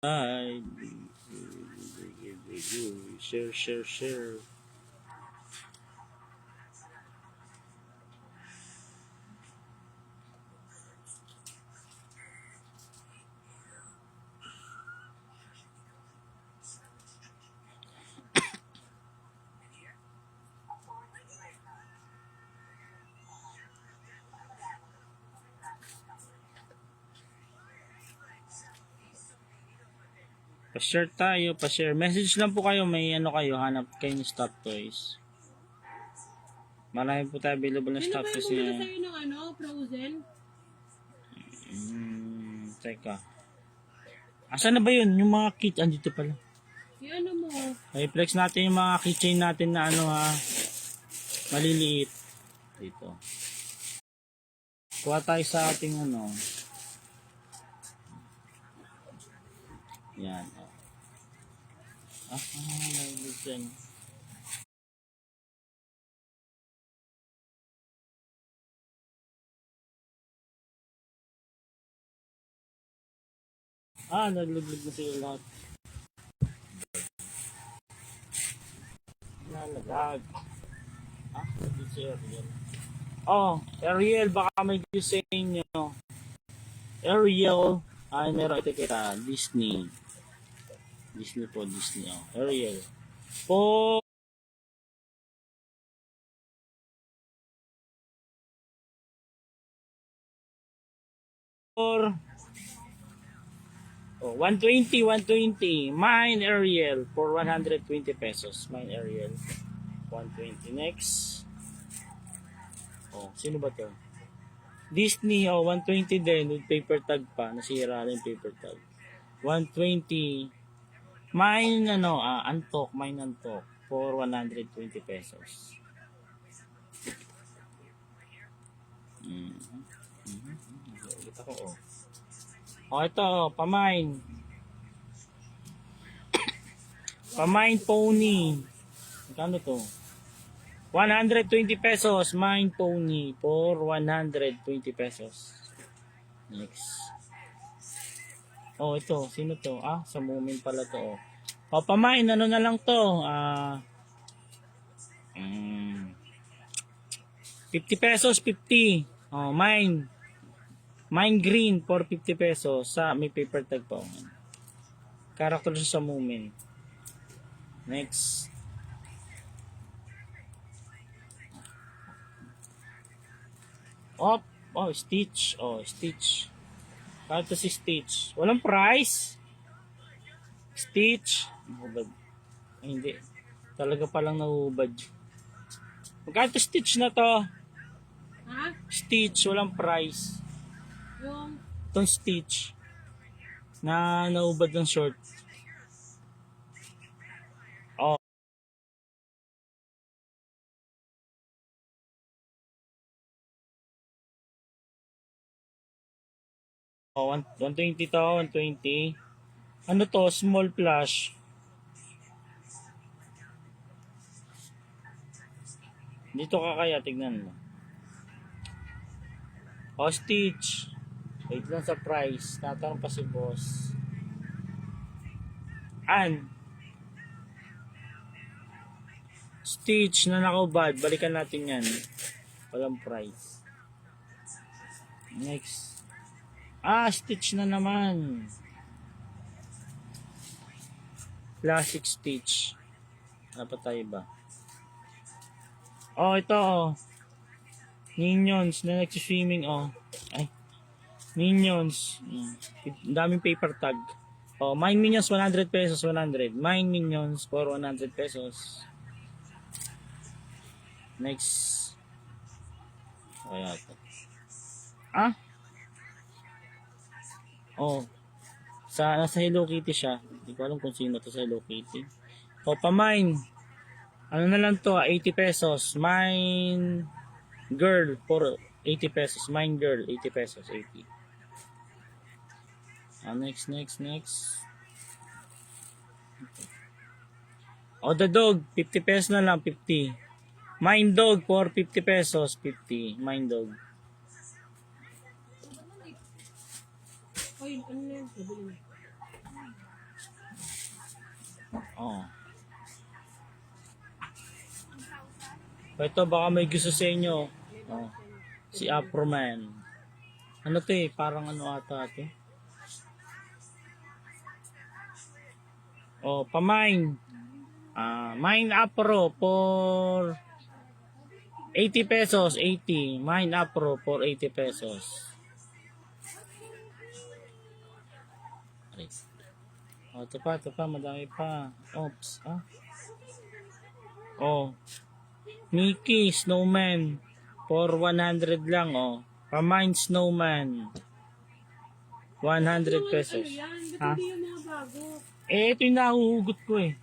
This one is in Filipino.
Hi. Share. Pa-share tayo, pa-share. Message lang po kayo, may ano kayo, hanap kayo ng stop toys. Marami po tayo available na Sino stop ba yung toys bumili niya. sa'yo ng Frozen? Teka. Asan na ba yun? Yung mga kit, andito pala. Yung ano mo? Ay, flex natin yung mga keychain natin na ano ha. Maliliit. Dito. Kuha tayo sa ating ano. Yan. Naliliit yan. Nagluglig na sila lahat. Nalagag. Dito si Ariel. Ariel, baka may gusto sa inyo. Ariel, meron ito kita. Disney. Disney. Ariel. For 120. Mine Ariel for 120 pesos. Mine Ariel. 120. Next. Sino ba to? Disney, 120 din with paper tag pa. Nasira rin paper tag. 120. Mine, antok for 120 pesos. Ulit ako, ito, pamine. Pamine pony. Magkano to? 120 pesos. Mine pony for 120 pesos. Next. Ito. Sino to? Sa moment pala to. Pamine, ano na lang to? 50 pesos, 50. Mine. Mine green for 50 pesos. May paper tag pa. Character sa moment. Next. Stitch. Stitch. Kaya si Stitch. Walang price. Stitch. Nahubad. Hindi. Talaga palang nahubad. Magkano Stitch na to? Ha? Stitch. Walang price. Yung? Itong Stitch. Na nahubad ng short. 120 to. 120. Ano to? Small plush. Dito ka kaya, tignan mo. Stitch. Wait lang sa price. Tatanong pa si boss. Stitch na nakubad. Balikan natin yan. Walang price. Next. Stitch na naman. Classic Stitch. Dapat tayo ba? Ito. Minions na nagsiswimming. Minions. Daming paper tag. Mine Minions 100 pesos, 100. Mine Minions for 100 pesos. Next. Kaya ito. Nasa Hello Kitty siya. Hindi ko alam kung sino to sa Hello Kitty. Pamine. Ano na lang to, 80 pesos. Mine Girl for 80 pesos. Mine Girl, 80 pesos, 80. Next. The dog, 50 pesos na lang, 50. Mine Dog for 50 pesos, 50. Mine Dog. Ano na yun? Oh. Ito, baka may gusto sa inyo. Oh. Si Afroman. Ano to eh? Parang ano ata to? Oh, pamine. Mine Afro for 80 pesos. 80. Mine Afro for 80 pesos. Oh, ito pa. Madami pa. Oops. Oh. Mickey Snowman for 100 lang, oh. Pamine Snowman. 100 Ano pesos. yan? Ba't Ha? hindi yung mga bago? Eh, ito yung nahuhugot ko eh.